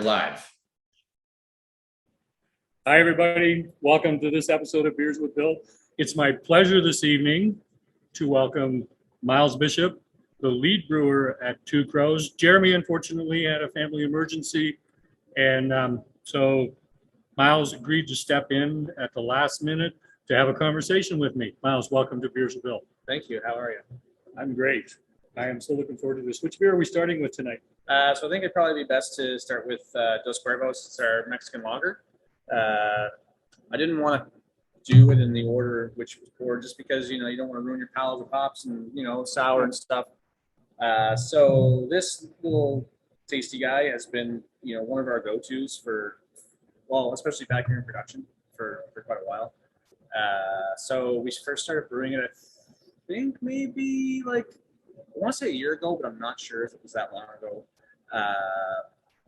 Live. Hi, everybody. Welcome to this episode of Beers with Bill. It's my pleasure this evening to welcome Miles Bishop, the lead brewer at Two Crows. Jeremy, unfortunately, had a family emergency, and so Miles agreed to step in at the last minute to have a conversation with me. Miles, welcome to Beers with Bill. Thank you. How are you? I'm great. I am so looking forward to this. Which beer are we starting with tonight? So I think it'd probably be best to start with Dos Cuervos. It's our Mexican lager. I didn't want to do it in the order which was poured, just because you don't want to ruin your palate with hops and sour and stuff. So this little tasty guy has been one of our go-tos for, well, especially back here in production for quite a while. So we first started brewing it, I think maybe I want to say a year ago, but I'm not sure if it was that long ago.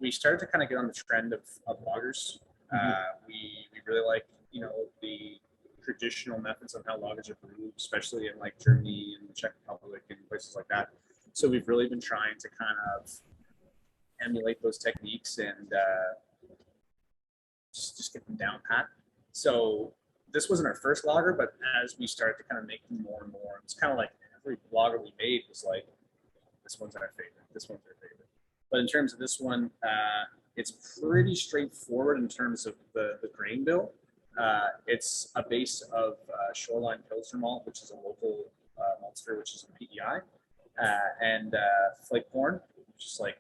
We started to kind of get on the trend of lagers. We really like the traditional methods on how lagers are brewed, especially in Germany and the Czech Republic and places like that. So we've really been trying to kind of emulate those techniques and just get them down pat. So this wasn't our first lager, but as we started to kind of make them more and more, it's kind of like every lager we made was like, this one's our favorite, this one's our favorite. But in terms of this one, it's pretty straightforward in terms of the grain bill. It's a base of Shoreline Pilsner malt, which is a local maltster, which is a PEI, and flake corn, just like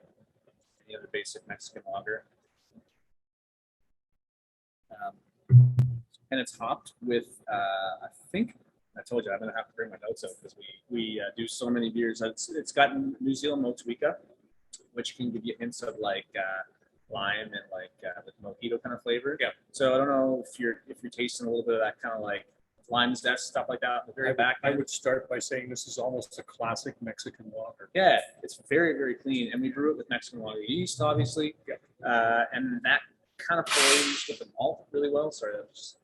any other basic Mexican lager. And it's hopped with, I think, I told you I'm gonna have to bring my notes out because we do so many beers. It's got New Zealand Motueka, which can give you hints of lime and the mojito kind of flavor. Yeah. So I don't know if you're tasting a little bit of that kind of lime zest, stuff like that. The very back. I would start by saying this is almost a classic Mexican lager. Yeah, it's very, very clean, and we brew it with Mexican lager yeast, obviously. Yeah. And that kind of plays with the malt really well. Sorry, that was just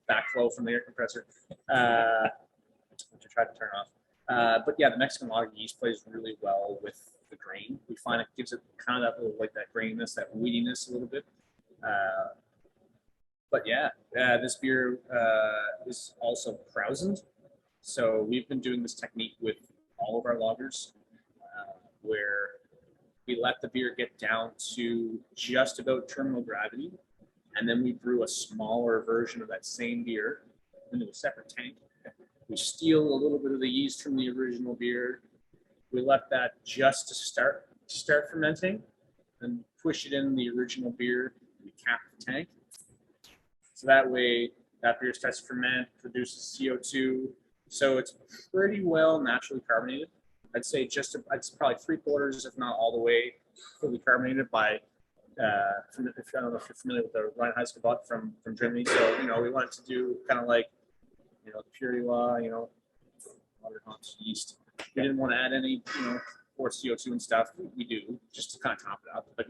backflow from the air compressor, which I tried to turn off. But yeah, the Mexican lager yeast plays really well with the grain. We find it gives it kind of that little that graininess, that weediness a little bit. But yeah, this beer is also krausened. So we've been doing this technique with all of our lagers, where we let the beer get down to just about terminal gravity, and then we brew a smaller version of that same beer into a separate tank. We steal a little bit of the yeast from the original beer. We let that just to start fermenting, and push it in the original beer. We cap the tank, so that way that beer starts to ferment, produces CO2. So it's pretty well naturally carbonated. I'd say it's probably 3/4, if not all the way, fully carbonated by. I don't know if you're familiar with the Reinheitsgebot from Germany. So we wanted to do kind of the purity law, water, hops, yeast. We didn't want to add any, or CO2 and stuff. We do just to kind of top it up, but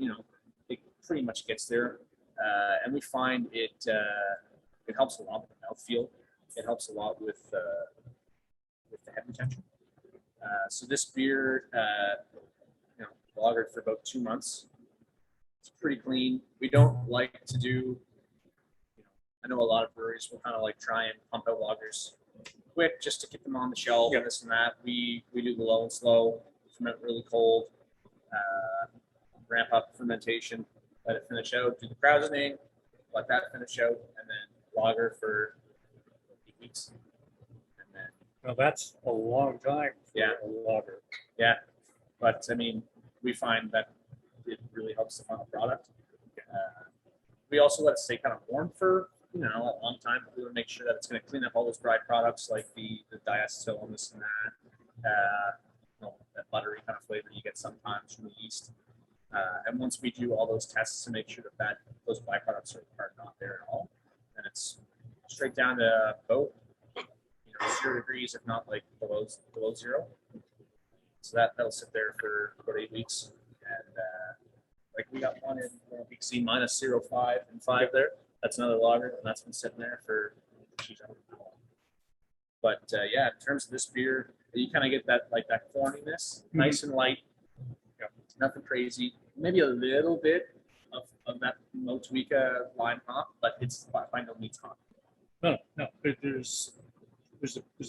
it pretty much gets there, and we find it helps a lot with the mouthfeel. It helps a lot with the head retention. So this beer, lagered for about 2 months. It's pretty clean. We don't like to do. I know a lot of breweries will kind of try and pump out lagers quick just to get them on the shelf and this and that. We do the low and slow, ferment really cold, ramp up fermentation, let it finish out, do the krausening, let that finish out, and then lager for 8 weeks. And then Now that's a long time for a lager. Yeah, but I mean, we find that it really helps the final product. We also let it stay kind of warm for a long time. We want to make sure that it's going to clean up all those dry products like the diacetyl and this and that. That buttery kind of flavor you get sometimes from the yeast. And once we do all those tests to make sure that those byproducts are not there at all, then it's straight down to about 0 degrees, if not below zero. So that'll sit there for about 8 weeks, and we got one in week C minus 0.5 and 5 there. That's another lager, and that's been sitting there for geez, I don't know. But yeah, in terms of this beer, you kind of get that corniness, nice and light, nothing crazy. Maybe a little bit of that Motueka lime hop, but it's by no means hot. No, there's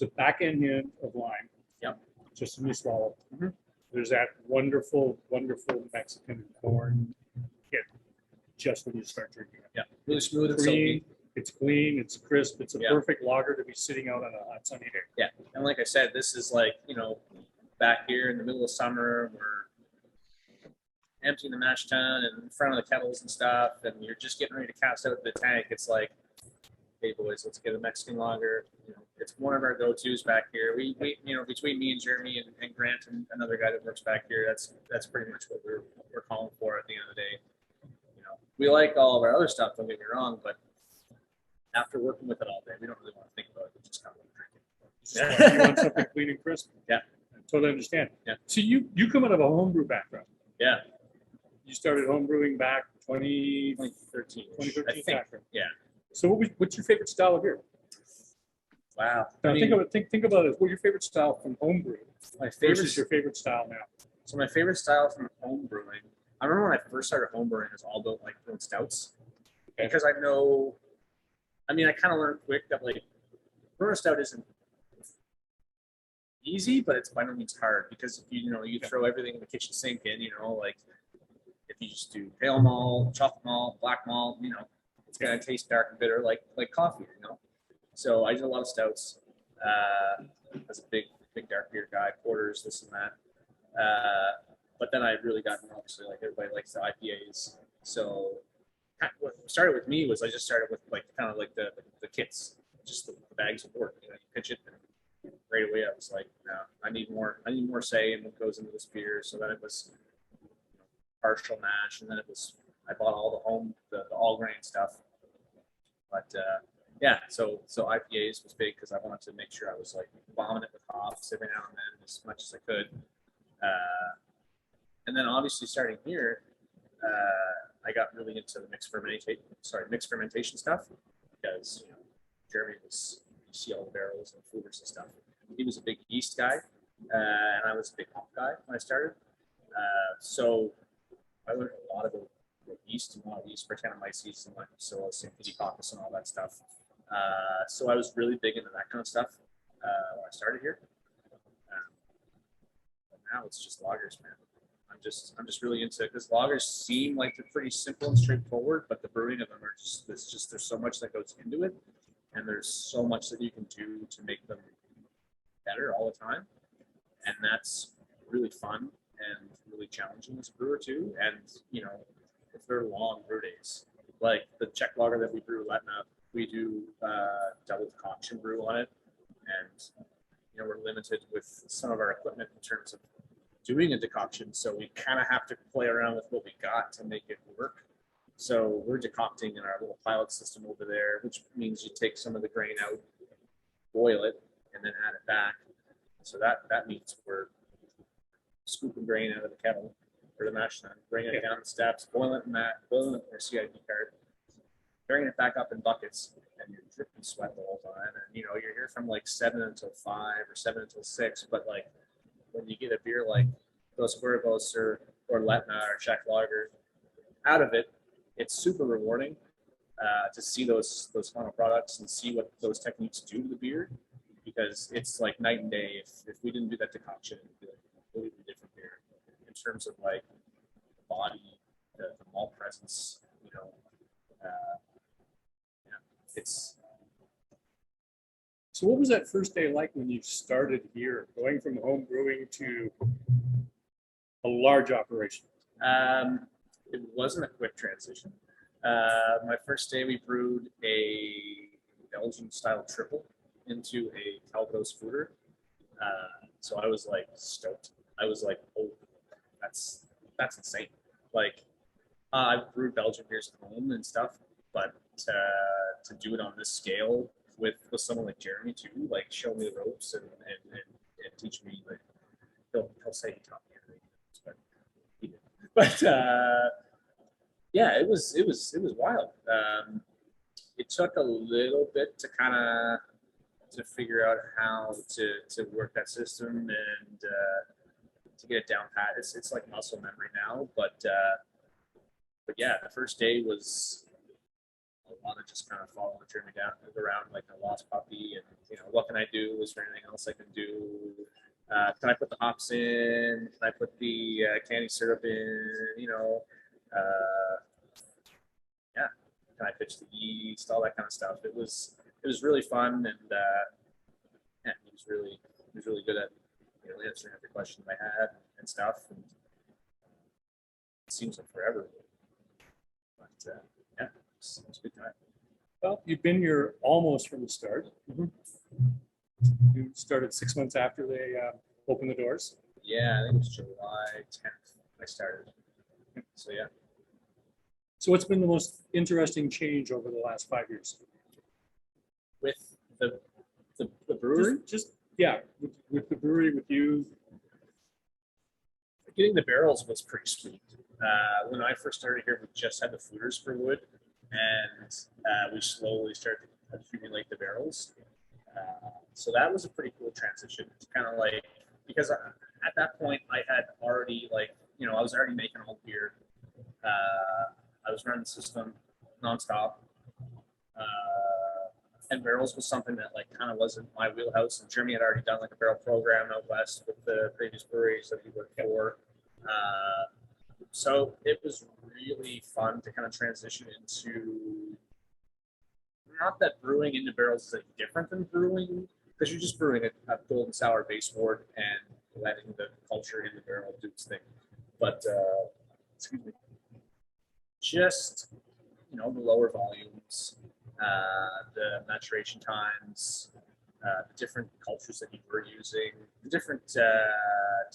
a back end hint of lime. Yep. Just when you swallow. Mhm. There's that wonderful Mexican corn hit just when you start drinking it. Yeah, really smooth and Clean, silky. it's clean, it's crisp, it's a Yeah. perfect lager to be sitting out on a hot sunny day. Yeah, and like I said, this is like, back here in the middle of summer, we're emptying the mash tun and in front of the kettles and stuff, and you're just getting ready to cast out the tank. It's like, hey boys, let's get a Mexican lager. It's one of our go-tos back here. We between me and Jeremy and Grant and another guy that works back here, that's pretty much what we're calling for at the end of the day. We like all of our other stuff, don't get me wrong, but after working with it all day, we don't really want to think about it. We just kind of want to drink it. You want something clean and crisp? Yeah. I totally understand. Yeah. So you come out of a homebrew background. Yeah. You started homebrewing back 2013. 2013 I think. background. Yeah. So what's your favorite style of beer? Wow. Now, think about it. What's your favorite style from homebrew My favorite versus your favorite style now? So my favorite style from home brewing, I remember when I first started home brewing, it was all about like brewing stouts. Okay. Because I kind of learned quick that like brewing a stout isn't easy, but it's by no means hard because if you throw everything in the kitchen sink in, like if you just do pale malt, chocolate malt, black malt, it's gonna taste dark and bitter like coffee, So I did a lot of stouts. As a big dark beer guy, porters, this and that. But then I really got obviously like everybody likes the IPAs. So what started with me was I just started with like kind of like the kits, just the bags of wort. You pitch it, and right away I was like, no, I need more say in what goes into this beer. So then it was partial mash, and then I bought all the all grain stuff. But yeah, so IPAs was big because I wanted to make sure I was like bombing it with hops every now and then as much as I could. And then obviously starting here, I got really into the mixed fermentation stuff because Jeremy you see all the barrels and fooders and stuff. He was a big yeast guy, and I was a big hop guy when I started. So I learned a lot about yeast and a lot of yeast, Brettanomyces and Lactobacillus and Pediococcus and all that stuff. So I was really big into that kind of stuff when I started here. But now it's just lagers, man. I'm just really into it because lagers seem like they're pretty simple and straightforward, but the brewing of them are there's so much that goes into it, and there's so much that you can do to make them better all the time, and that's really fun and really challenging as a brewer too. And if they're long brew days, like the Czech lager that we brew, Letna, we do double decoction brew on it, and we're limited with some of our equipment in terms of doing a decoction, so we kind of have to play around with what we got to make it work. So we're decocting in our little pilot system over there, which means you take some of the grain out, boil it, and then add it back. So that means we're scooping grain out of the kettle or the mash tun, bringing it down the steps, boiling it in our CIP card, bringing it back up in buckets, and you're dripping sweat the whole time. And you're here from like 7 until 5 or 7 until 6, but like when you get a beer like Dos Cuervos or Letna or Czech lager out of it, it's super rewarding to see those final products and see what those techniques do to the beer, because it's like night and day. If we didn't do that decoction, it would be like a completely different beer in terms of like the body, the malt presence. It's. So what was that first day like when you started here, going from home brewing to a large operation? It wasn't a quick transition. My first day, we brewed a Belgian-style triple into a Calvados fooder. So I was like stoked. I was like, "Oh, that's insane!" Like I've brewed Belgian beers at home and stuff, but to do it on this scale with someone like Jeremy too, like show me the ropes and teach me, like he'll say he taught me everything, but he didn't. But yeah, it was wild. It took a little bit to figure out how to work that system and to get it down pat. It's like muscle memory now, but but yeah, the first day was a lot of just kind of following Jeremy down around like a lost puppy, and what can I do? Is there anything else I can do? Can I put the hops in? Can I put the candy syrup in? Yeah, can I pitch the yeast? All that kind of stuff. It was really fun, and yeah, he was really good at answering every question I had and stuff. And it seems like forever, but yeah, it's a good time. Well, you've been here almost from the start. You started 6 months after they opened the doors. Yeah, I think it was July 10th I started. So yeah. So what's been the most interesting change over the last 5 years? With the brewery? Just yeah, with the brewery, with you. Getting the barrels was pretty sweet. When I first started here, we just had the fooders for wood, and we slowly started to accumulate the barrels. So that was a pretty cool transition. It's kind of like, because at that point I had already I was already making all beer. I was running the system nonstop. And barrels was something that kind of wasn't my wheelhouse. And Jeremy had already done a barrel program out west with the previous breweries that he worked for. So it was really fun to kind of transition into, not that brewing into barrels is different than brewing, because you're just brewing a golden sour base wort and letting the culture in the barrel do its thing. But excuse me, just the lower volumes, the maturation times, the different cultures that you were using, the different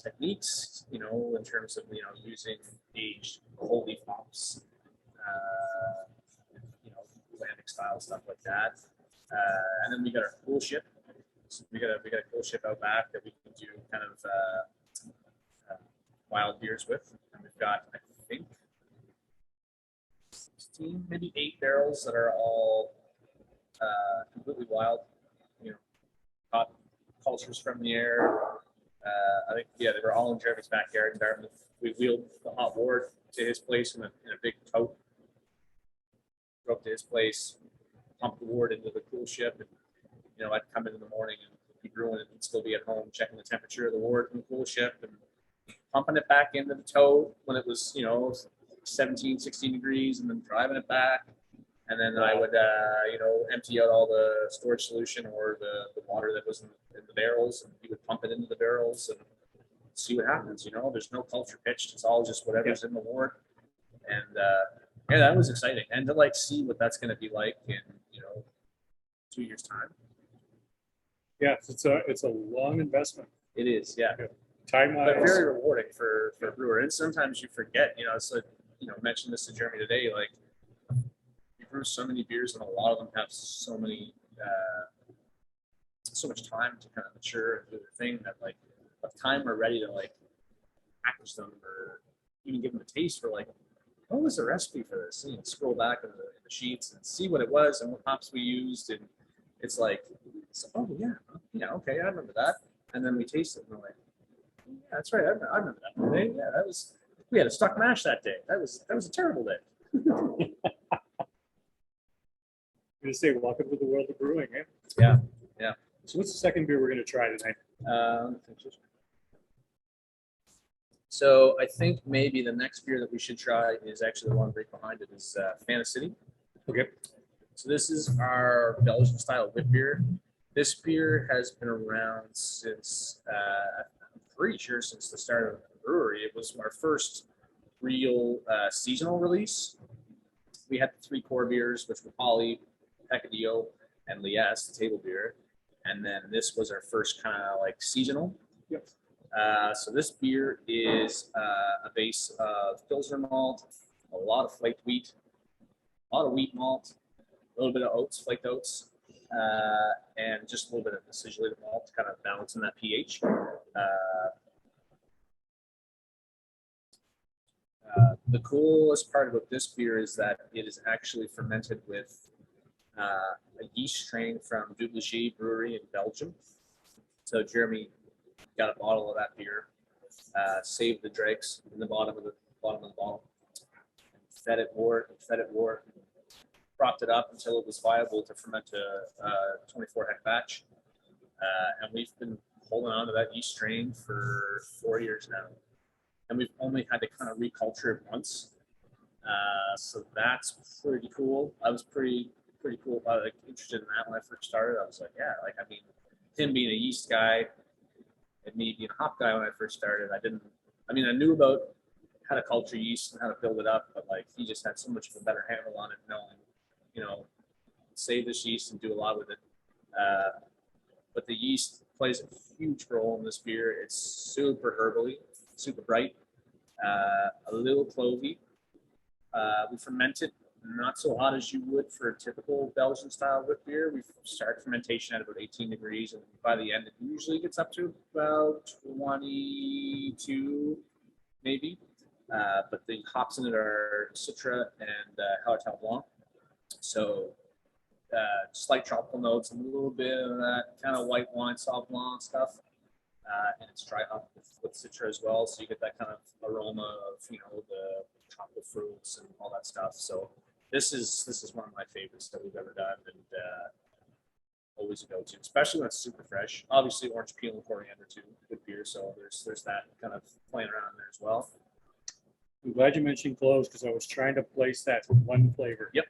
techniques, in terms of using aged whole leaf hops, Atlantic style stuff like that. And then we got our cool ship. So we got a cool ship out back that we can do kind of wild beers with. And we've got, I think, 16, maybe 8 barrels that are all completely wild. Hot cultures from the air. I think, yeah, they were all in Jeremy's backyard in Dartmouth. We wheeled the hot wort to his place in a big tote. Drove to his place, pumped the wort into the cool ship, and I'd come in the morning and be brewing it and still be at home checking the temperature of the wort in the cool ship and pumping it back into the tote when it was 17, 16 degrees, and then driving it back. And then I would empty out all the storage solution or the water that was in the barrels, and he would pump it into the barrels and see what happens. There's no culture pitched; it's all just whatever's in the wort. And yeah, that was exciting, and to see what that's going to be like in 2 years' time. Yeah, it's a long investment. It is, yeah. Time but very rewarding for a brewer. And sometimes you forget. It's like mentioned this to Jeremy today. You brew so many beers, and a lot of them have so much time to kind of mature and do their thing that by the time we're ready to package them or even give them a taste for what was the recipe for this? And you scroll back in the sheets and see what it was and what hops we used, and it's oh yeah, okay, I remember that. And then we taste it and we're like, yeah, that's right, I remember that day. Yeah, we had a stuck mash that day. That was a terrible day. I'm gonna say, welcome to the world of brewing, eh? Yeah, yeah. So what's the second beer we're gonna try tonight? So I think maybe the next beer that we should try is actually the one right behind it is Fanta City. Okay. So this is our Belgian style wit beer. This beer has been around since, I'm pretty sure since the start of the brewery. It was our first real seasonal release. We had the 3 core beers, which were Polly, Peccadillo, and Liesse, the table beer. And then this was our first kind of seasonal. Yep. So this beer is a base of Pilsner malt, a lot of flaked wheat, a lot of wheat malt, a little bit of oats, flaked oats, and just a little bit of acidulated malt to kind of balance in that pH. The coolest part about this beer is that it is actually fermented with a yeast strain from Jubilee Brewery in Belgium. So Jeremy got a bottle of that beer, saved the dregs in the bottom of the bottle, fed it more, propped it up until it was viable to ferment a 24 head batch. And we've been holding on to that yeast strain for 4 years now. And we've only had to kind of reculture it once. So that's pretty cool. I was pretty cool, like interested in that when I first started. I was like, yeah, like, I mean, him being a yeast guy and me being a hop guy when I first started, I knew about how to culture yeast and how to build it up, but like he just had so much of a better handle on it, knowing, you know, save this yeast and do a lot with it. But the yeast plays a huge role in this beer. It's super herbally, super bright, a little clovey. We ferment it not so hot as you would for a typical Belgian style wit beer. We start fermentation at about 18 degrees, and by the end, it usually gets up to about 22, maybe. But the hops in it are Citra and Hallertau Blanc. So slight tropical notes, a little bit of that kind of white wine, Sauv Blanc stuff. And it's dry hop with Citra as well, so you get that kind of aroma of, you know, the tropical fruits and all that stuff. So this is one of my favorites that we've ever done, and always a go-to, especially when it's super fresh. Obviously, orange peel and coriander too, good beer. So there's that kind of playing around there as well. I'm glad you mentioned cloves because I was trying to place that one flavor. Yep.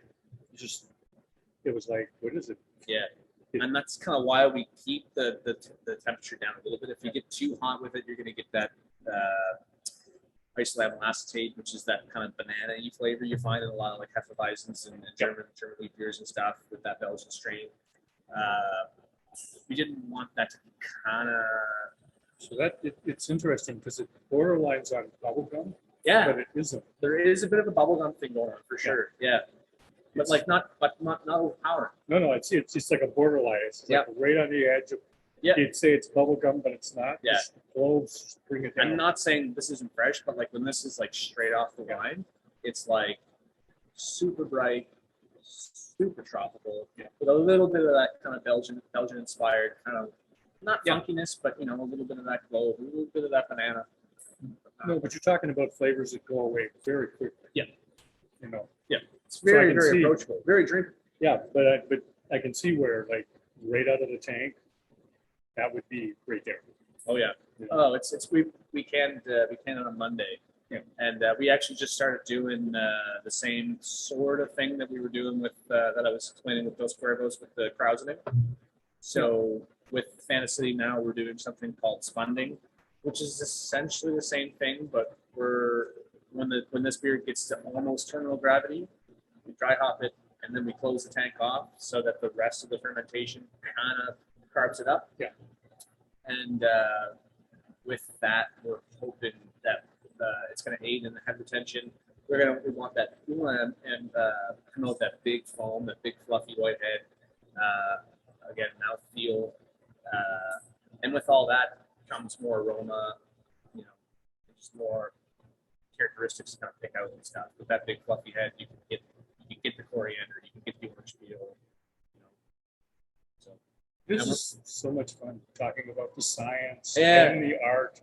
It was like, what is it? Yeah. And that's kind of why we keep the temperature down a little bit. If you get too hot with it, you're going to get that isolamine acetate, which is that kind of banana-y flavor you find in a lot of like Hefeweizens and German wheat beers and stuff with that Belgian strain. We didn't want that to kind of... So it's interesting because it borderlines on bubblegum, Yeah, but it isn't. there is a bit of a bubblegum thing going on for sure. Yeah. But like not overpowering. No, it's just like a borderline. It's like right on the edge of. Yeah. You'd say it's bubblegum, but it's not. Yeah. Just cloves bring it down. I'm not saying this isn't fresh, but like when this is like straight off the vine, it's like super bright, super tropical, with a little bit of that kind of Belgian inspired kind of not funkiness, but you know, a little bit of that clove, a little bit of that banana. No, but you're talking about flavors that go away very quickly. Yeah. You know. Yeah. It's very see, approachable, very drinkable. Yeah, but I can see where like right out of the tank, that would be right there. Oh yeah. You know? Oh, we canned on a Monday. Yeah. And we actually just started doing the same sort of thing that we were doing with that I was explaining with Dos Cuervos with the Crows in it. So with Fanta City now we're doing something called spunding, which is essentially the same thing, but when this beer gets to almost terminal gravity, we dry hop it and then we close the tank off so that the rest of the fermentation kind of carbs it up. Yeah. And with that, we're hoping that it's going to aid in the head retention. We want to promote that big foam, that big fluffy white head. Again, mouthfeel, and with all that comes more aroma, you know, just more characteristics to kind of pick out and stuff. With that big fluffy head, you can get the coriander, you can get the orange peel. You know, so this is so much fun talking about the science Yeah. and the art.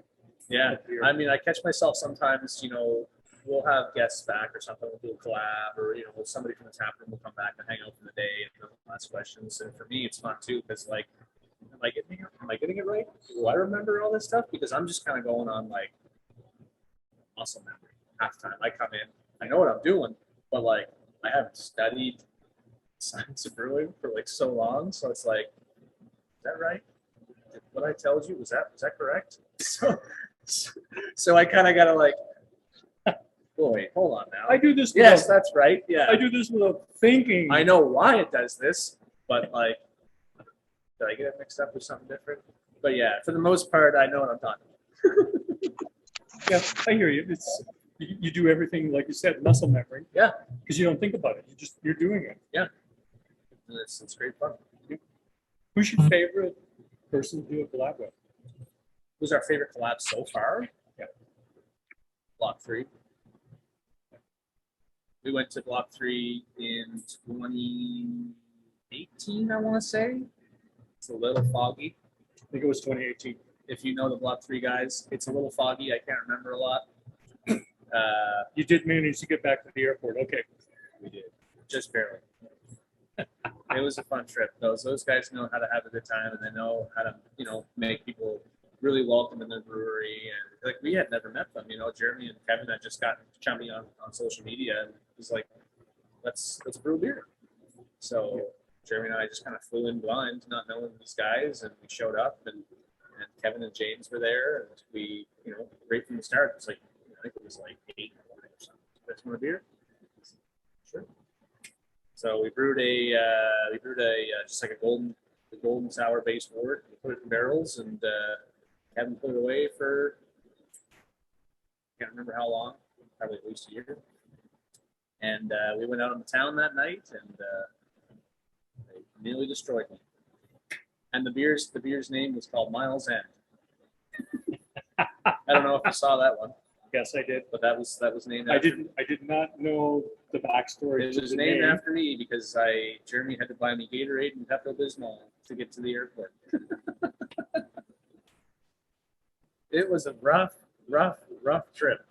Yeah, of beer. I mean, I catch myself sometimes, you know, we'll have guests back or something, we'll do a collab, or, you know, somebody from the tap room will come back and hang out for the day and ask questions. And for me, it's fun too, because like, am I getting it right? Do I remember all this stuff? Because I'm just kind of going on like muscle memory half the time. I come in, I know what I'm doing, but like, I haven't studied science of brewing for like so long. So it's like, is that right? What I told you, was that correct? So I kind of got to like, oh, wait, hold on now. I do this. Yes, without, that's right. Yeah. I do this without thinking. I know why it does this, but like, did I get it mixed up with something different? But yeah, for the most part, I know what I'm talking. Yeah, I hear you. You do everything like you said, muscle memory. Yeah. Because you don't think about it. You're doing it. Yeah. And it's great fun. Who's your favorite person to do a collab with? Who's our favorite collab so far? Yeah. Block 3. We went to Block 3 in 2018, I want to say. It's a little foggy. I think it was 2018. If you know the Block 3 guys, it's a little foggy. I can't remember a lot. You did manage to get back to the airport. Okay. We did, just barely. It was a fun trip. Those guys know how to have a good time, and they know how to, make people really welcome in their brewery. And like we had never met them, Jeremy and Kevin had just gotten chummy on social media, and it was like, let's brew beer. So Jeremy and I just kind of flew in blind, not knowing these guys, and we showed up, and Kevin and James were there, and we, right from the start, it was like, I think it was like 8 in the morning or something. You guys want a beer? Sure. So we brewed just like a golden sour based wort. We put it in barrels, and Kevin put it away for, I can't remember how long, probably at least a year. And we went out on the town that night, and they nearly destroyed me. And the beer's name was called Miles End. I don't know if you saw that one. Yes, I did. But that was named. I did not know the backstory. It was named after me because Jeremy had to buy me Gatorade and Pepto-Bismol to get to the airport. It was a rough trip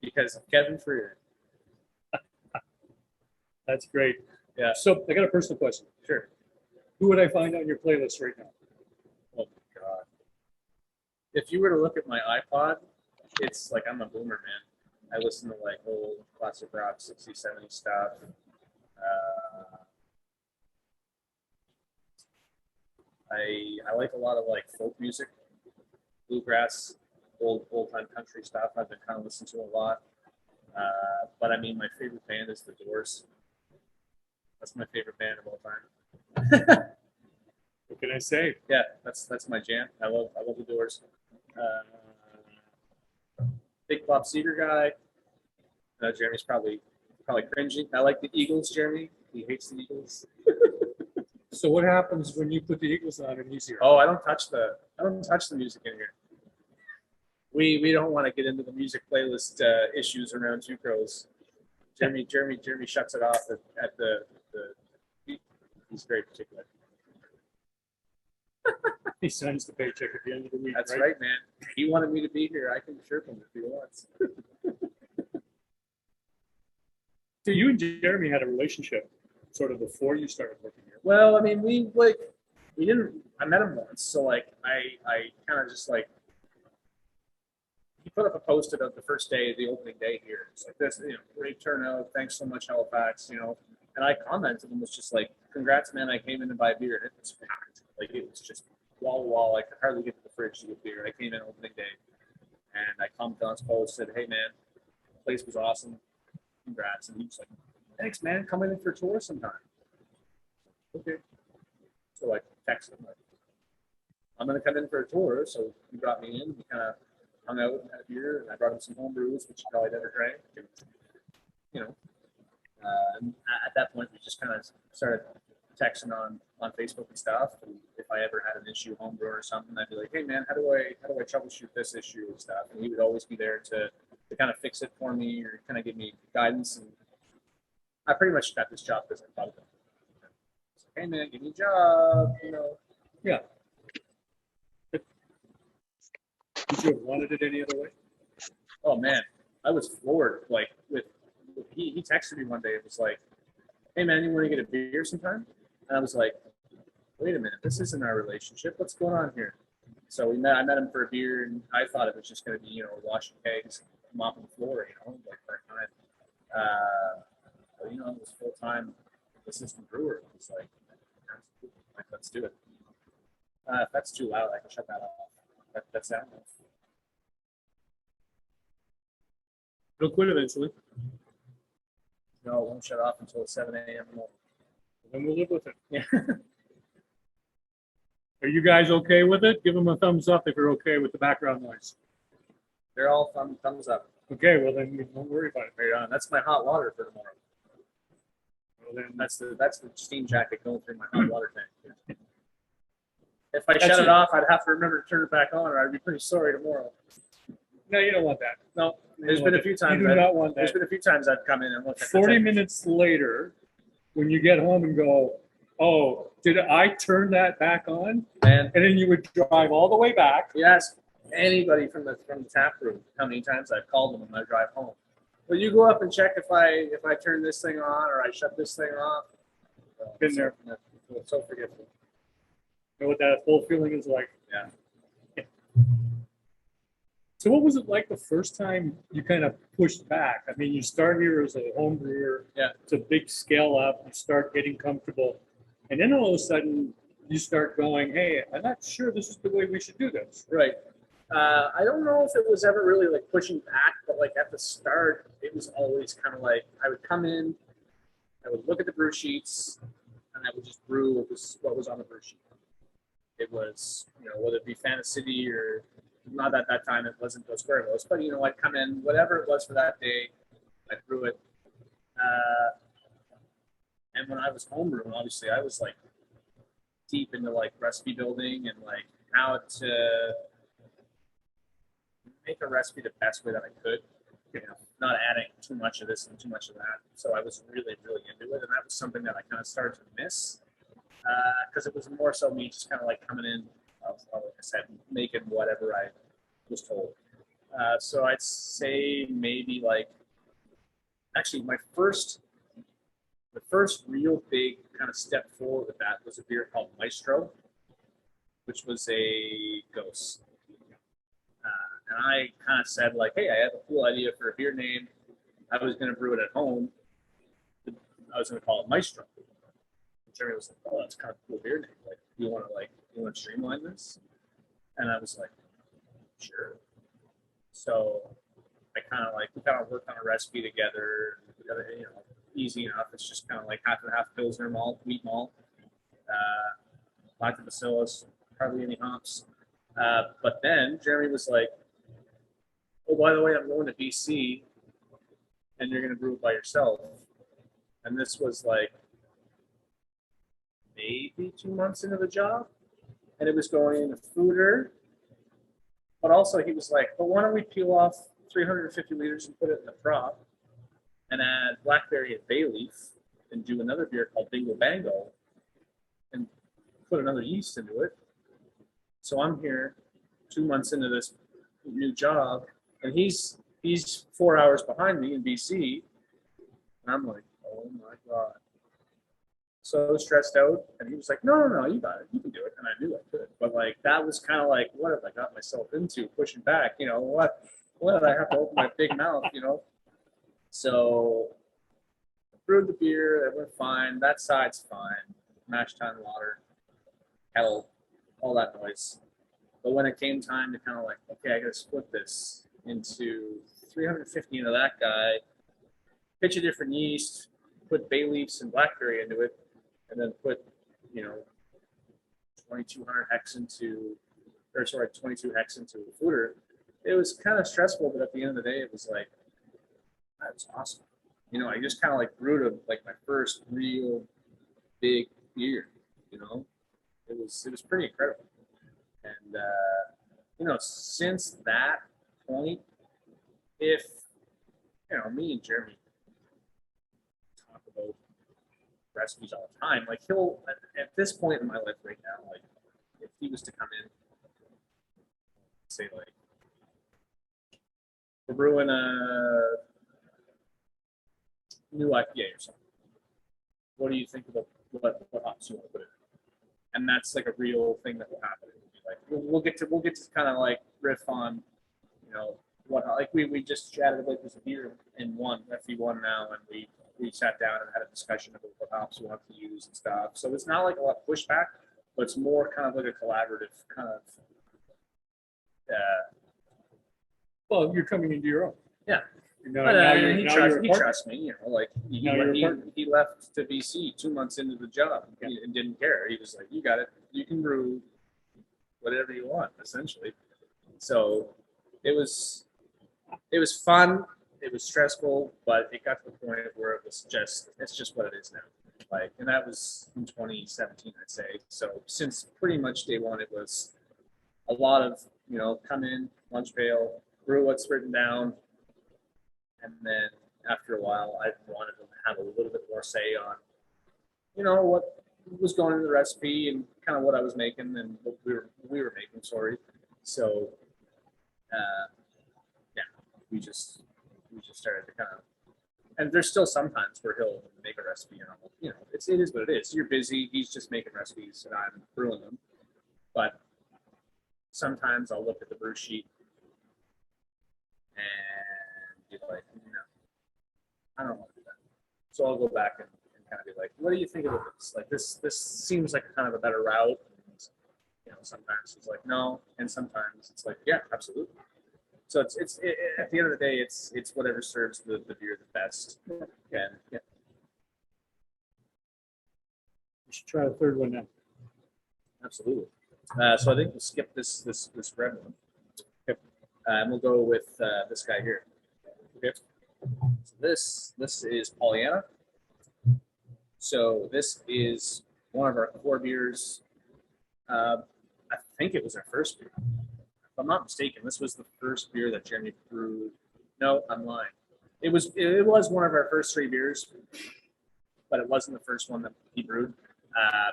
because of Kevin Freer. That's great. Yeah. So I got a personal question. Sure. Who would I find on your playlist right now? Oh my God. If you were to look at my iPod, it's like I'm a boomer, man. I listen to like old classic rock, 60s, 70s stuff. I like a lot of like folk music, bluegrass, old time country stuff. I've been kind of listening to a lot. But I mean, my favorite band is The Doors. That's my favorite band of all time. What can I say? Yeah, that's my jam. I love The Doors. Big Bob Seger guy. Jeremy's probably cringing. I like the Eagles, Jeremy. He hates the Eagles. So what happens when you put the Eagles on and he's here? Oh, I don't touch the music in here. We don't want to get into the music playlist issues around Two Crows. Jeremy shuts it off at the he's very particular. He sends the paycheck at the end of the week. That's right, man. He wanted me to be here. I can chirp him if he wants. So you and Jeremy had a relationship sort of before you started working here. Well, I mean, we didn't. I met him once, so like I kind of just like he put up a post about the first day, the opening day here. It's like this, great turnout. Thanks so much, Halifax. And I commented and was just like, "Congrats, man! I came in to buy beer, and it was packed. Like it was just wall to wall. I could hardly get to the fridge to get beer. I came in opening day, and I commented on his post, said, "Hey, man, the place was awesome. Congrats!" And he was like, "Thanks, man. Come in for a tour sometime." Okay. So like text him like, "I'm gonna come in for a tour." So he brought me in. We kind of hung out and had a beer, and I brought him some home brews, which he probably never drank. And at that point, we just kind of started texting on Facebook and stuff. And if I ever had an issue, homebrew or something, I'd be like, "Hey, man, how do I troubleshoot this issue and stuff?" And he would always be there to kind of fix it for me or kind of give me guidance. And I pretty much got this job because I thought of it. So, "Hey, man, give me a job," Yeah. Would you have wanted it any other way? Oh man, I was floored. Like he texted me one day. It was like, "Hey man, you want to get a beer sometime?" And I was like, "Wait a minute, this isn't our relationship. What's going on here?" So I met him for a beer, and I thought it was just going to be washing kegs, mopping the floor, like part time. But it was full time assistant brewer. It was like, let's do it. If that's too loud, I can shut that off. That's that. It'll quit eventually. No, it won't shut off until 7 a.m. Then we'll live with it. Yeah. Are you guys okay with it? Give them a thumbs up if you're okay with the background noise. They're all thumbs up. Okay, well then don't worry about it. Right on. That's my hot water for tomorrow. Well, then That's the steam jacket going through my hot water tank. If I shut it off, I'd have to remember to turn it back on, or I'd be pretty sorry tomorrow. No, you don't want that. No, there's been a few times. You do not want that. There's been a few times I've come in and looked at 40 minutes later, when you get home and go, "Oh, did I turn that back on?" Man, And then you would drive all the way back. yes, anybody from the tap room, how many times I've called them on my drive home. Will you go up and check if I turn this thing on or I shut this thing off? Been there. So forgetful. Know what that whole feeling is like. Yeah. So what was it like the first time you kind of pushed back? I mean, you start here as a home brewer. Yeah. It's a big scale up. You start getting comfortable. And then all of a sudden you start going, hey, I'm not sure this is the way we should do this. Right. I don't know if it was ever really like pushing back, but like at the start, it was always kind of like I would come in, I would look at the brew sheets, and I would just brew what was on the brew sheet. It was, whether it be Fanta City or not at that time, it wasn't those Cuervos, but I'd come in, whatever it was for that day, I'd brew it. And when I was homebrewing, obviously, I was like deep into like recipe building and like how to make a recipe the best way that I could, not adding too much of this and too much of that. So I was really, really into it, and that was something that I kind of started to miss because it was more so me just kind of like coming in, like I said, making whatever I was told. So I'd say maybe like, actually, the first real big kind of step forward with that was a beer called Maestro, which was a ghost. And I kind of said like, hey, I have a cool idea for a beer name. I was going to brew it at home. I was going to call it Maestro. And Jeremy was like, oh, that's kind of a cool beer name. Like, you want to streamline this? And I was like, sure. So we kind of worked on a recipe together. We got it, easy enough. It's just kind of like half and half Pilsner malt, wheat malt, lactobacillus, hardly any hops. But then Jeremy was like, oh, by the way, I'm going to BC and you're going to brew it by yourself. And this was like maybe 2 months into the job. And it was going in a fooder. But also he was like, but why don't we peel off 350 liters and put it in the prop and add Blackberry and bay leaf and do another beer called Bingo Bango and put another yeast into it. So I'm here 2 months into this new job, and he's 4 hours behind me in BC, and I'm like, oh my God. So stressed out, and he was like, no, you got it, you can do it, and I knew I could. But like that was kind of like, what have I got myself into? Pushing back, what did I have to open my big mouth, So I brewed the beer, it went fine. That side's fine. Mash tun, water, kettle, all that noise. But when it came time to kind of like, okay, I got to split this into 350 into that guy, pitch a different yeast, put bay leaves and blackberry into it, and then put, 2200 hex into, 22 hex into the fooder. It was kind of stressful, but at the end of the day, it was like, that was awesome. I just kind of like brewed like my first real big beer. It was pretty incredible. And since that point, if me and Jeremy talk about recipes all the time, like he'll at this point in my life right now, like if he was to come in, say like we're brewing a new IPA or something. What do you think about what hops you want to put in? And that's like a real thing that will happen. Like we'll get to kind of like riff on, what like we just chatted about this beer in FE1 now, and we sat down and had a discussion about what hops we want to use and stuff. So it's not like a lot of pushback, but it's more kind of like a collaborative kind of. Well, you're coming into your own. Yeah. He trusts me, like he left to BC 2 months into the job and didn't care. He was like, you got it. You can brew whatever you want, essentially. So it was fun. It was stressful, but it got to the point where it's just what it is now. Like, and that was in 2017, I'd say. So since pretty much day one, it was a lot of, come in, lunch pail, brew what's written down. And then after a while, I wanted to have a little bit more say on, what was going into the recipe and kind of what I was making and what we were making. Sorry. So yeah, we just started to kind of, and there's still sometimes where he'll make a recipe and I'll, it is what it is. You're busy. He's just making recipes and I'm brewing them. But sometimes I'll look at the brew sheet and be like, I don't want to do that. So I'll go back and kind of be like, what do you think of this? Like this seems like kind of a better route. And, sometimes it's like, no. And sometimes it's like, yeah, absolutely. So it's at the end of the day, it's whatever serves the beer the best. And yeah. You should try the third one now. Absolutely. So I think we'll skip this red one. Okay. And we'll go with this guy here. Okay. So this is Pollyanna. So this is one of our core beers. I think it was our first beer. If I'm not mistaken, this was the first beer that Jeremy brewed. No, I'm lying. It was one of our first 3 beers, but it wasn't the first one that he brewed.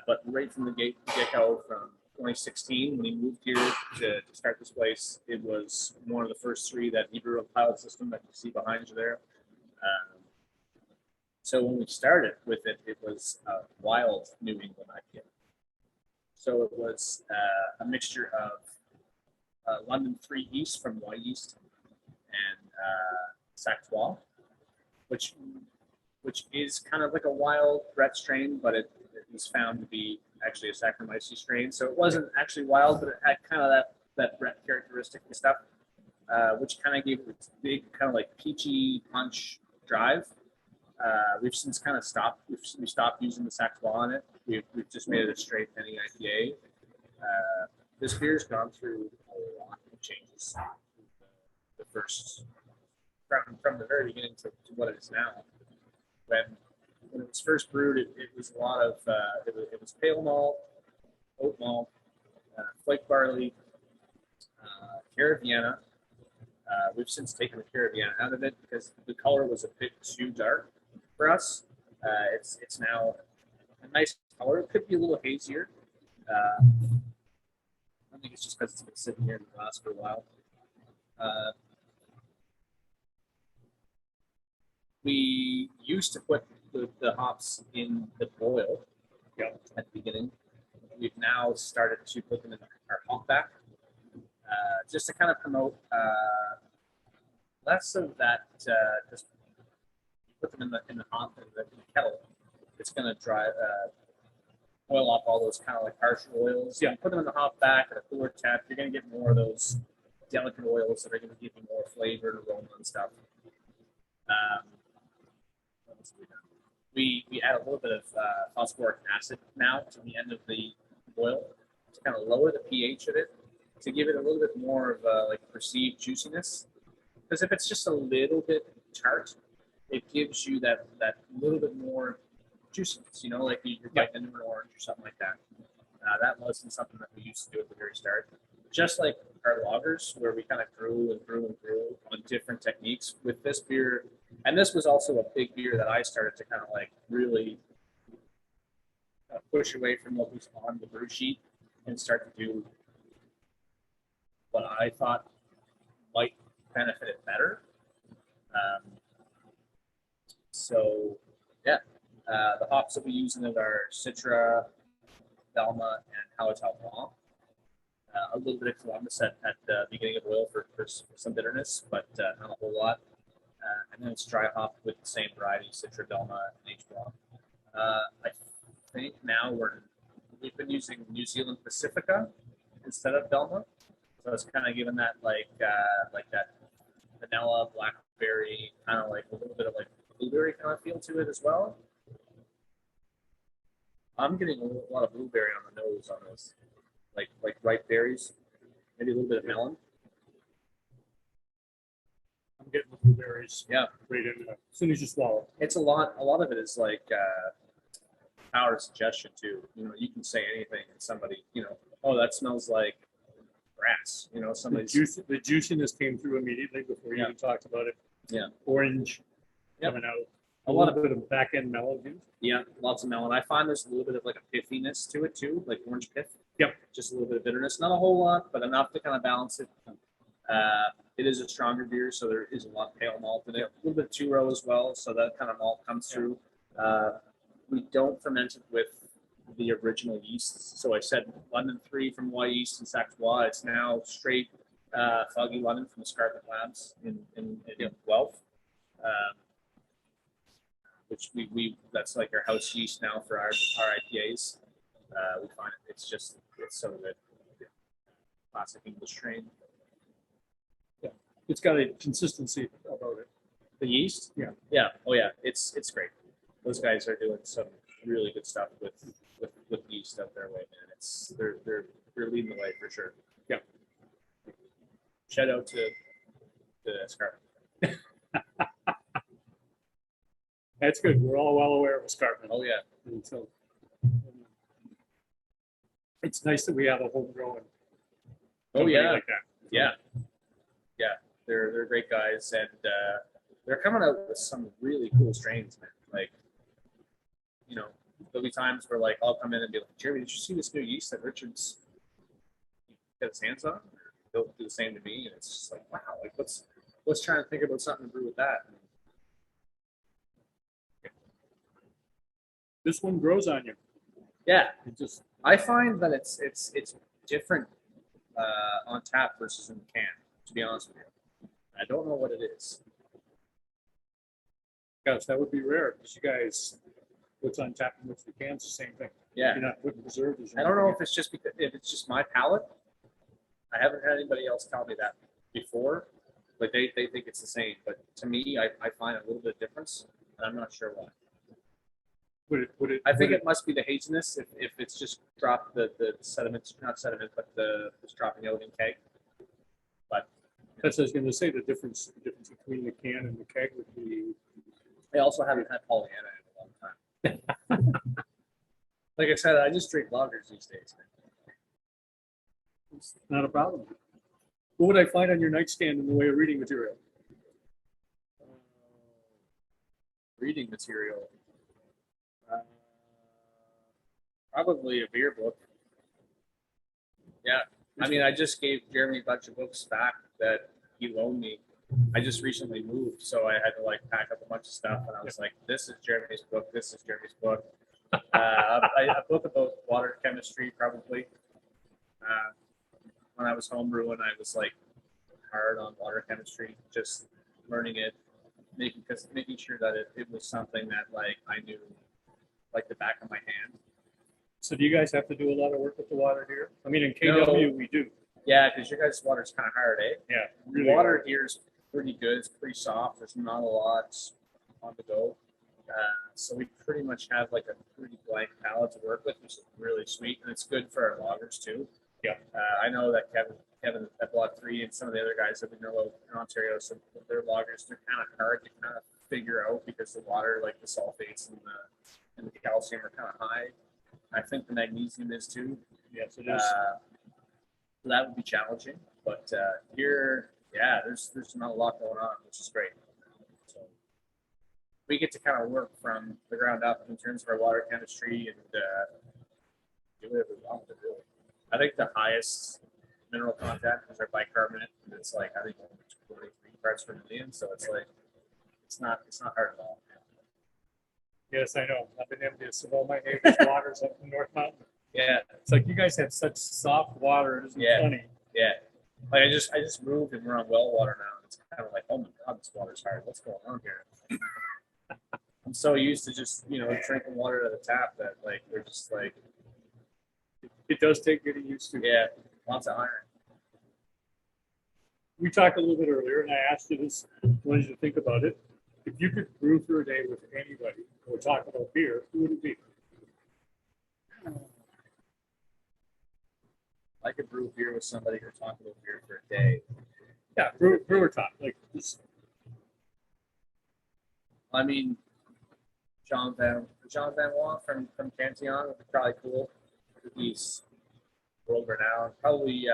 But right from the get-go, from 2016, when he moved here to start this place, it was one of the first 3 that he brewed on the pilot system that you see behind you there. So when we started with it, it was a wild New England IPA. So it was a mixture of London 3 yeast from white yeast and Sactois, which is kind of like a wild Brett strain, but it was found to be actually a Saccharomyces strain. So it wasn't actually wild, but it had kind of that Brett characteristic and stuff, which kind of gave it its big kind of like peachy punch drive. We've since kind of stopped. We stopped using the Sactois on it. We've just made it a straight penny IPA. This beer's gone through a lot of changes. The first from the very beginning to what it is now. When it was first brewed, it was a lot of it was pale malt, oat malt, flake barley, Caraviana. We've since taken the Caraviana out of it because the color was a bit too dark for us. It's now a nice color. It could be a little hazier. I think it's just because it's been sitting here in the glass for a while. We used to put the hops in the boil at the beginning. We've now started to put them in our hop back, just to kind of promote less of that. Just put them in the hop in the kettle. It's going to drive oil off all those kind of like harsh oils. Yeah. Put them in the hop back at a cooler temp. You're going to get more of those delicate oils that are going to give you more flavor and aroma and stuff. We add a little bit of phosphoric acid now to the end of the boil to kind of lower the pH of it, to give it a little bit more of a like perceived juiciness. Because if it's just a little bit tart, it gives you that little bit more juiciness. Like you're biting into an orange or something like that. That wasn't something that we used to do at the very start. Just like our lagers, where we kind of grew and grew and grew on different techniques with this beer. And this was also a big beer that I started to kind of like really push away from what was on the brew sheet and start to do what I thought might benefit it better. The hops that we use in it are Citra, Velma, and Hallertau Blanc. A little bit of Columbus at the beginning of oil for some bitterness, but not a whole lot. And then it's dry hopped with the same variety, Citra, Velma, and H Blanc. I think now we've been using New Zealand Pacifica instead of Velma, so it's kind of given that like that vanilla, blackberry, kind of like a little bit of like blueberry kind of feel to it as well. I'm getting a lot of blueberry on the nose on this, like ripe berries, maybe a little bit of melon. I'm getting the blueberries. Yeah, right in there. As soon as you swallow. It's a lot of it is like power of suggestion too. You can say anything and somebody, oh, that smells like grass. Somebody's the juiciness came through immediately before you even talked about it. Yeah. Orange coming out. A lot of bit of back end melon juice. Yeah, lots of melon. I find there's a little bit of like a piffiness to it too, like orange pith. Yep. Just a little bit of bitterness, not a whole lot, but enough to kind of balance it. It is a stronger beer, so there is a lot of pale malt in it. A little bit of two-row as well, so that kind of malt comes through. We don't ferment it with the original yeast. So I said London 3 from Y Yeast and Sactois. It's now straight Foggy London from Escarpment Labs in Guelph. Which we that's like our house yeast now for our IPAs. We find it's so good. Classic English strain. Yeah, it's got a consistency about it. The yeast? Yeah. Yeah. Oh yeah. It's great. Those guys are doing some really good stuff with yeast out their way, man. They're leading the way for sure. Yeah. Shout out to Escarpment. That's good. We're all well aware of Escarpment. Oh yeah. And so it's nice that we have a homegrown. Oh yeah. Like that. Yeah. Yeah. They're great guys, and they're coming out with some really cool strains, man. Like, you know, there'll be times where like I'll come in and be like, Jeremy, did you see this new yeast that Richard's got his hands on? They'll do the same to me, and it's just like, wow, like let's try and think about something to brew with that. This one grows on you. Yeah, It just I find that it's different on tap versus in the can. To be honest with you, I don't know what it is. gosh, that would be rare because you guys, what's on tap and what's the cans, the same thing. Yeah, You're not putting preservatives. I don't know if it's just because if it's just my palate. I haven't had anybody else tell me that before. Like they think it's the same, but to me, I find a little bit of difference, and I'm not sure why. I think it must be the haziness if it's just dropped the sediments, not sediment, but it's dropping out in keg. But That's what I was going to say. The difference between the can and the keg would be. I also haven't had Pollyanna in a long time. Like I said, I just drink lagers these days. It's not a problem. What would I find on your nightstand in the way of reading material? Reading material. Probably a beer book. Yeah. I mean, I just gave Jeremy a bunch of books back that he loaned me. I just recently moved, so I had to like pack up a bunch of stuff, and I was like, this is Jeremy's book, this is Jeremy's book. A book about water chemistry, probably. When I was homebrewing, I was like hard on water chemistry, just learning it, making sure that it was something that like I knew like the back of my hand. So do you guys have to do a lot of work with the water here? I mean, in KW we do. Yeah, because your guys' water's kind of hard, eh? Yeah, really Water hard. here is pretty good. It's pretty soft. There's not a lot on the go. So we pretty much have like a pretty blank palette to work with, which is really sweet, and it's good for our loggers too. Yeah. I know that Kevin at Block 3 and some of the other guys that we know in Ontario, so their loggers, they're kind of hard to kind of figure out because the water, like the sulfates and the calcium are kind of high. I think the magnesium is too. Yes, it is. So that would be challenging, but here, yeah, there's not a lot going on, which is great. So we get to kind of work from the ground up in terms of our water chemistry and do whatever we want to do. I think the highest mineral content is our bicarbonate, and it's like I think only 23 parts per million. So it's like it's not hard at all. Yes, I know. I've been envious of all my neighbors' waters up in North Mountain. Yeah, It's like you guys have such soft water. It isn't Yeah. funny. yeah. Like I just moved and we're on well water now. It's kind of like, oh my god, this water's hard. What's going on here? I'm so used to just drinking water out of the tap that like we're just like It does take getting used to. yeah, lots of iron. We talked a little bit earlier, and I asked you this, wanted you to think about it. If you could brew for a day with anybody or talk about beer, who would it be? I could brew beer with somebody or talk about beer for a day. Yeah, brewer talk. Like this. I mean, John Van Waal from Cantillon would be probably cool. He's world renowned. Probably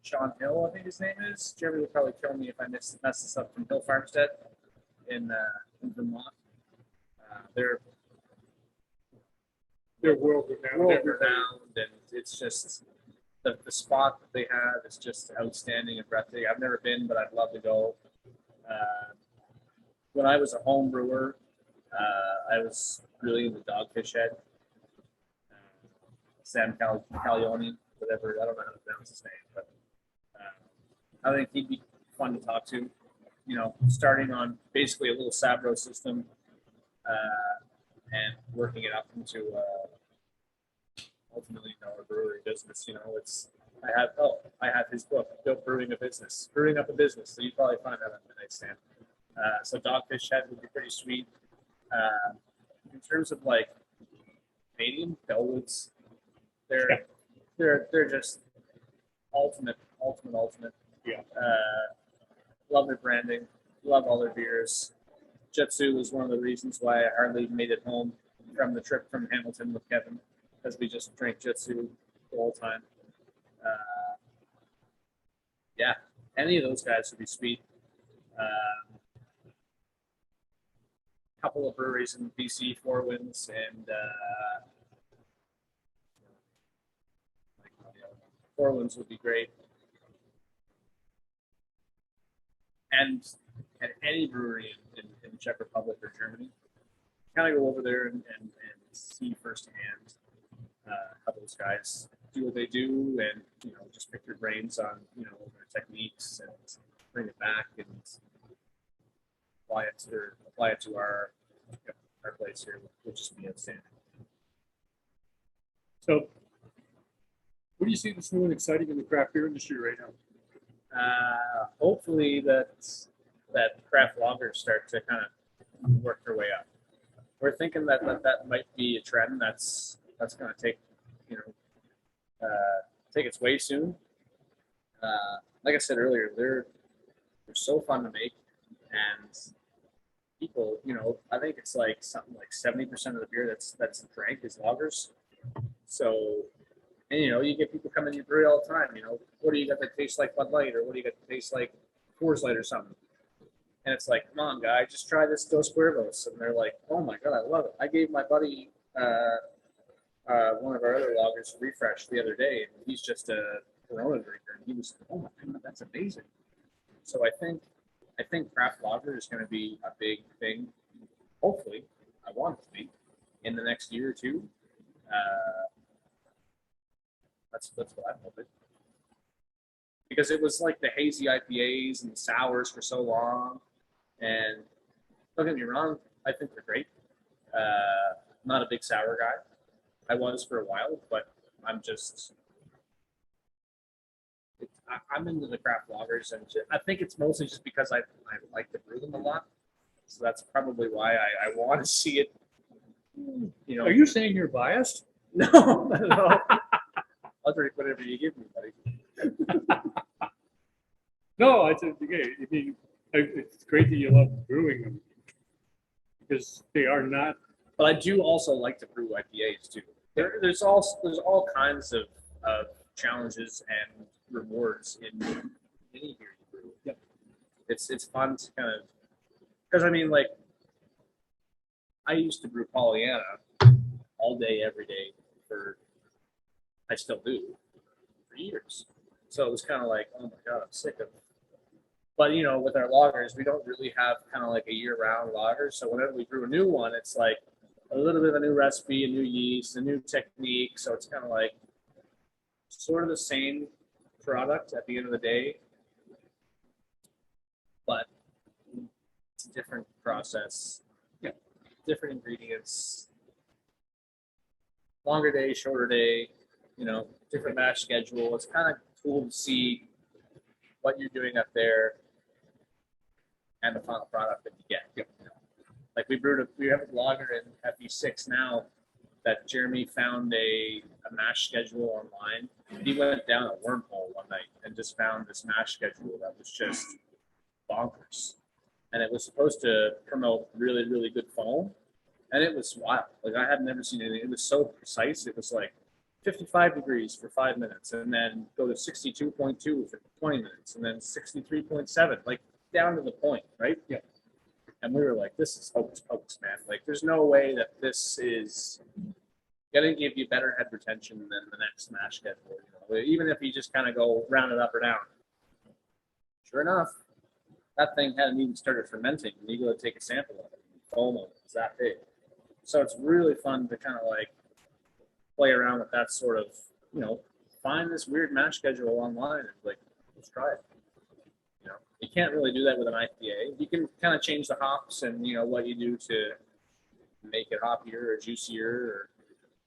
Sean Hill, I think his name is. Jeremy would probably kill me if I mess this up, from Hill Farmstead in Vermont. They're They're world renowned. world renowned, and it's just the spot that they have is just outstanding and breathtaking. I've never been, but I'd love to go. When I was a home brewer, I was really into Dogfish Head. Sam Calione, whatever. I don't know how to pronounce his name, but I think he'd be fun to talk to. You know, starting on basically a little Sabro system and working it up into multi-million-dollar brewery business. You know, I have his book, Built Brewing a Business, Brewing Up a Business. So you probably find that on the nightstand. So Dogfish Head would be pretty sweet. In terms of like Canadian Bellwoods, they're just ultimate. Yeah. Love their branding. Love all their beers. Jetsu was one of the reasons why I hardly made it home from the trip from Hamilton with Kevin, because we just drank Jetsu the whole time. Yeah, any of those guys would be sweet. Couple of breweries in BC, Four Winds, and Four Winds would be great. And any brewery in Czech Republic or Germany, kind of go over there and see firsthand how those guys do what they do, and just pick your brains on their techniques and bring it back and apply it to our place here, which is be outstanding. So, what do you see that's new and exciting in the craft beer industry right now? Hopefully that craft lagers start to kind of work their way up. We're thinking that might be a trend that's going to take its way soon. Like I said earlier, they're so fun to make, and people, I think it's like something like 70% of the beer that's drank is lagers. So. And, you get people coming to your brewery all the time, what do you got that tastes like Bud Light, or what do you got that tastes like Coors Light or something? And it's like, come on, guy, just try this Dos Cuervos. And they're like, oh my God, I love it. I gave my buddy one of our other lagers Refresh the other day, and he's just a Corona drinker. And he was, oh my God, that's amazing. So I think craft lager is going to be a big thing. Hopefully, I want it to be in the next year or two. That's what I'm hoping. Because it was like the hazy IPAs and the sours for so long. And don't get me wrong, I think they're great. Not a big sour guy. I was for a while, but I'm into the craft lagers, and I think it's mostly just because I like to brew them a lot. So that's probably why I want to see it. Are you saying you're biased? No, not at all. I'll drink whatever you give me, buddy. No, I think it's great that you love brewing them, because they are not. But I do also like to brew IPAs too. There's all kinds of challenges and rewards in any beer you brew. Yep. It's fun to kind of, because I used to brew Pollyanna all day, every day I still do, for years. So it was kind of like, oh my God, I'm sick of it. But, with our lagers, we don't really have kind of like a year-round lager. So whenever we brew a new one, it's like a little bit of a new recipe, a new yeast, a new technique. So it's kind of like sort of the same product at the end of the day, but it's a different process, different ingredients, longer day, shorter day, different mash schedule. It's kind of cool to see what you're doing up there and the final product that you get. Like we have a lager in FE6 now that Jeremy found a mash schedule online. He went down a wormhole one night and just found this mash schedule that was just bonkers. And it was supposed to promote really, really good foam. And it was wild. Like I had never seen anything. It was so precise. It was like 55 degrees for 5 minutes, and then go to 62.2 for 20 minutes, and then 63.7, like down to the point, right? Yeah. And we were like, this is hocus pocus, man. Like there's no way that this is going to give you better head retention than the next mash schedule. even if you just kind of go round it up or down. Sure enough, that thing hadn't even started fermenting. And you go to take a sample of it. Oh, it's that big. So it's really fun to kind of like play around with that sort of, find this weird mash schedule online and like, let's try it. You can't really do that with an IPA. You can kind of change the hops and what you do to make it hoppier or juicier.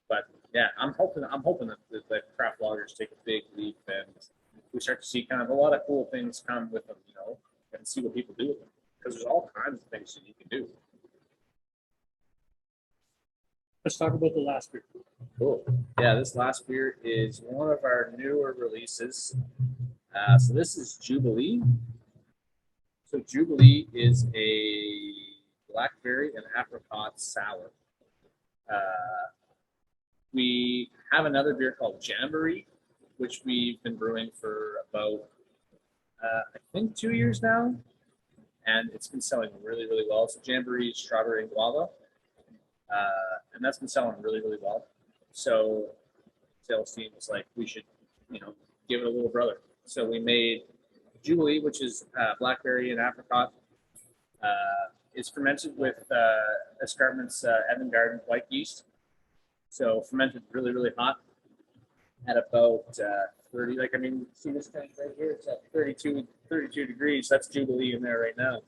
But yeah, I'm hoping that the craft lagers take a big leap and we start to see kind of a lot of cool things come with them, and see what people do with them. Because there's all kinds of things that you can do. Let's talk about the last beer. Cool. Yeah, this last beer is one of our newer releases. So this is Jubilee. So Jubilee is a blackberry and apricot sour. We have another beer called Jamboree, which we've been brewing for about, I think 2 years now. And it's been selling really, really well. So Jamboree is strawberry and guava. And that's been selling really, really well. So sales team was like, we should, give it a little brother. So we made Jubilee, which is blackberry and apricot. It's fermented with Escarpment's Evan Garden white yeast. So fermented really, really hot at about 30. See this tank right here? It's at 32 degrees. That's Jubilee in there right now.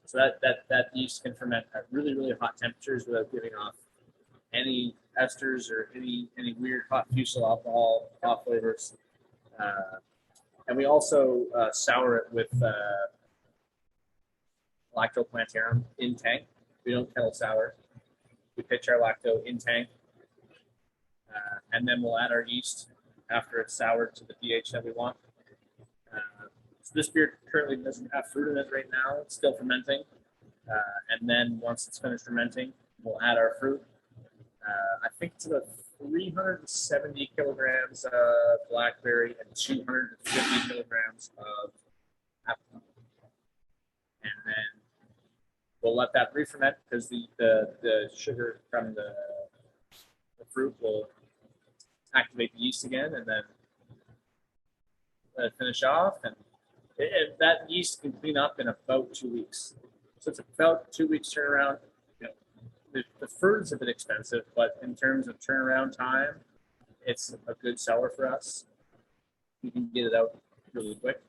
So that yeast can ferment at really, really hot temperatures without giving off any esters or any weird hot fusel alcohol flavors. And we also sour it with lacto plantarum in tank. We don't kettle sour. We pitch our lacto in tank. And then we'll add our yeast after it's soured to the pH that we want. So this beer currently doesn't have fruit in it right now. It's still fermenting. And then once it's finished fermenting, we'll add our fruit. I think it's about 370 kilograms of blackberry and 250 kilograms of apricot. And then we'll let that re-ferment because the sugar from the fruit will activate the yeast again, and then let it finish off. And that yeast can clean up in about 2 weeks. So it's about 2 weeks turnaround. The fruit is a bit expensive, but in terms of turnaround time, it's a good seller for us. We can get it out really quick.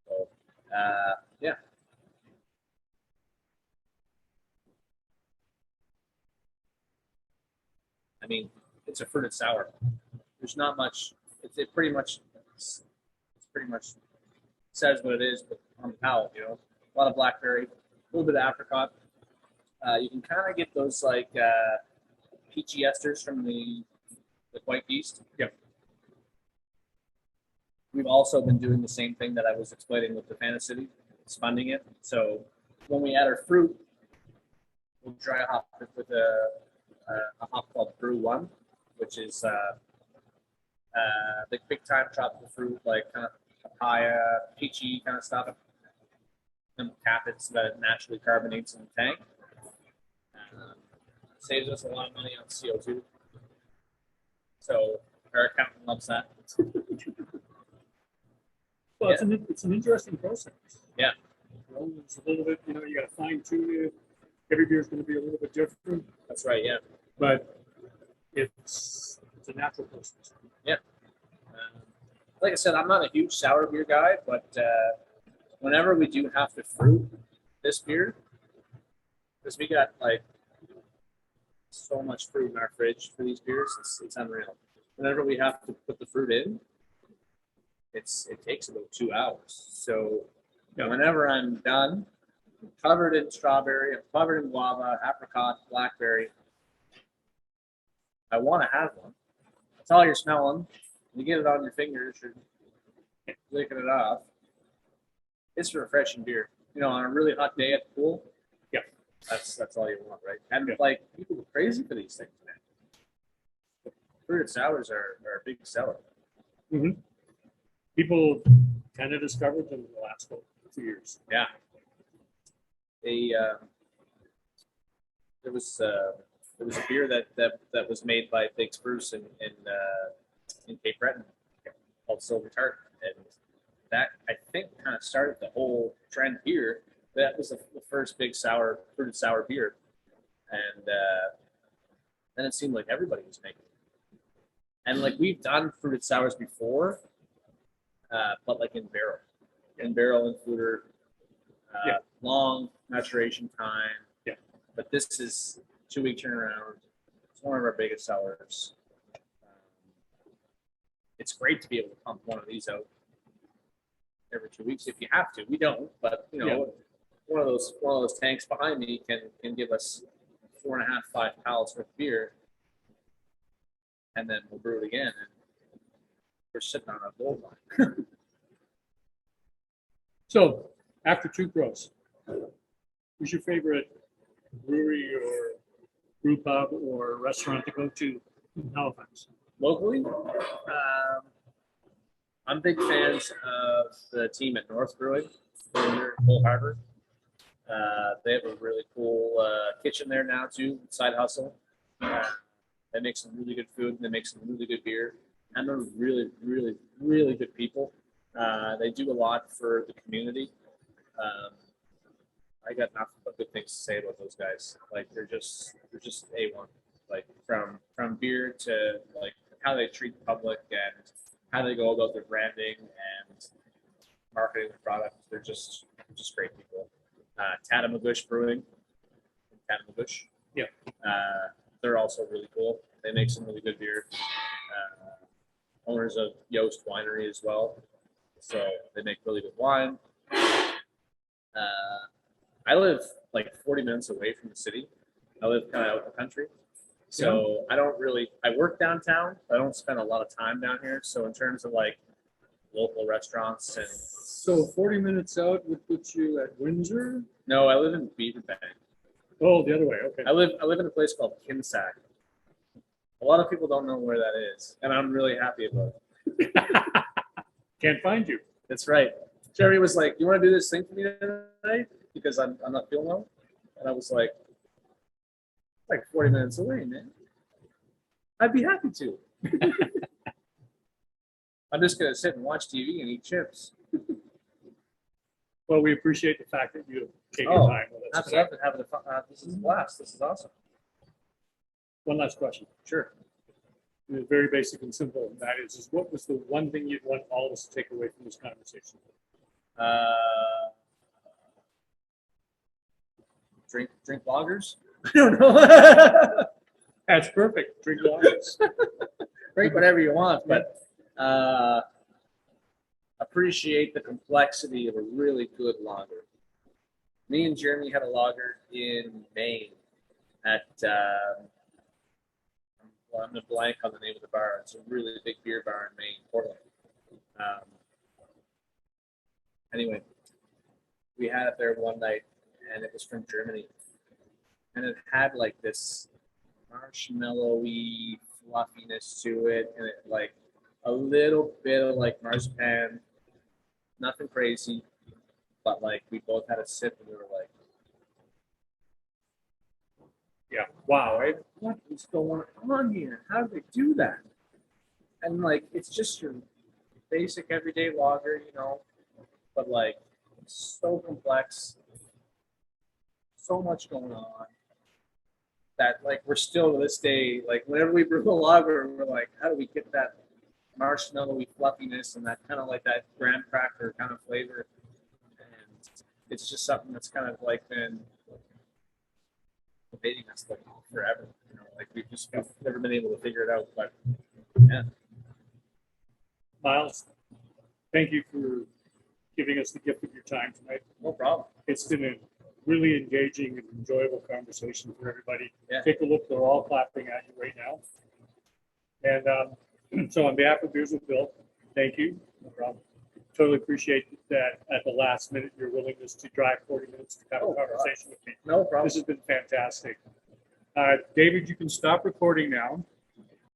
So, yeah. I mean, it's a fruited sour. There's not much. It pretty much says what it is, but on the palate, a lot of blackberry, a little bit of apricot. You can kind of get those like peachy esters from the white yeast. Yep. We've also been doing the same thing that I was explaining with the Fanta City, spunding it. So when we add our fruit, we'll dry hop it with a hop called Brew One, which is the big time tropical fruit, like kind of papaya, peachy kind of stuff. And cap it so that it naturally carbonates in the tank. Saves us a lot of money on CO2. So our accountant loves that. Well, yeah. It's an interesting process. Yeah. It's a little bit, you got to fine tune it. Every beer is going to be a little bit different. That's right, yeah. But it's a natural process. Yeah. Like I said, I'm not a huge sour beer guy, but whenever we do have to fruit this beer, because we got like so much fruit in our fridge for these beers, it's unreal. Whenever we have to put the fruit in, it takes about 2 hours. So whenever I'm done, I'm covered in strawberry, I'm covered in guava, apricot, blackberry, I want to have one. That's all you're smelling. You get it on your fingers, you're licking it off. It's a refreshing beer. On a really hot day at the pool, that's all you want, right? And like people go crazy for these things, man. The fruited sours are a big seller. Mm-hmm. People kind of discovered them in the last 2 years. Yeah. There was a beer that was made by Big Spruce in in Cape Breton called Silver Tart, and that I think kind of started the whole trend here. That was the first big fruited sour beer, and then it seemed like everybody was making it. And like we've done fruited sours before, but like in barrel and fruiter, long maturation time. Yeah. But this is 2-week turnaround. It's one of our biggest sellers. It's great to be able to pump one of these out every 2 weeks if you have to. We don't, but one of those tanks behind me can give us 4.5, 5 pallets worth of beer, and then we'll brew it again, and we're sitting on a gold line. So, after Two Crows, who's your favorite brewery or brew pub or restaurant to go to in Halifax? Locally, I'm big fans of the team at North Brewing. They're here in Cole Harbor. They have a really cool kitchen there now too, side hustle. They make some really good food, and they make some really good beer, and they're really, really, really good people. They do a lot for the community. I got nothing but good things to say about those guys. Like they're just A1. Like from beer to like how they treat the public and how they go about their branding and marketing the product. They're just great people. Tattamagush Brewing, Tattamagush. Yeah. They're also really cool. They make some really good beer. Owners of Yost Winery as well. So they make really good wine. I live like 40 minutes away from the city. I live kind of out in the country. So I work downtown, but I don't spend a lot of time down here. So in terms of like local restaurants and. So 40 minutes out would put you at Windsor? No, I live in Beaver Bank. Oh, the other way, okay. I live in a place called Kinsack. A lot of people don't know where that is, and I'm really happy about it. Can't find you. That's right. Jerry was like, "You want to do this thing for me tonight?" Because I'm not feeling well, and I was like 40 minutes away, man. I'd be happy to. I'm just gonna sit and watch TV and eat chips. Well, we appreciate the fact that you take your time with us. Absolutely. This is a blast. This is awesome. One last question. Sure. It's very basic and simple. And that is what was the one thing you'd want all of us to take away from this conversation? Drink lagers. I don't know. That's perfect. Drink lagers. Drink whatever you want, but appreciate the complexity of a really good lager. Me and Jeremy had a lager in Maine at I'm gonna blank on the name of the bar. It's a really big beer bar in Maine, Portland. Anyway, we had it there one night, and it was from Germany, and it had like this marshmallowy fluffiness to it, and it like a little bit of like marzipan, nothing crazy, but like we both had a sip and we were like, Yeah. Wow. what is going on here? How did they do that? And like it's just your basic everyday lager, but like so complex, so much going on that like we're still to this day, like whenever we brew a lager, we're like, how do we get that marshmallowy fluffiness and that kind of like that graham cracker kind of flavor? And it's just something that's kind of like been debating us like forever. Like we've never been able to figure it out. But yeah. Miles, thank you for giving us the gift of your time tonight. No problem. It's been a really engaging and enjoyable conversation for everybody. Yeah. Take a look. They're all clapping at you right now. And so on behalf of Beers with Bill, thank you. No problem. Totally appreciate that at the last minute, your willingness to drive 40 minutes to have a conversation with me. No problem. This has been fantastic. David, you can stop recording now.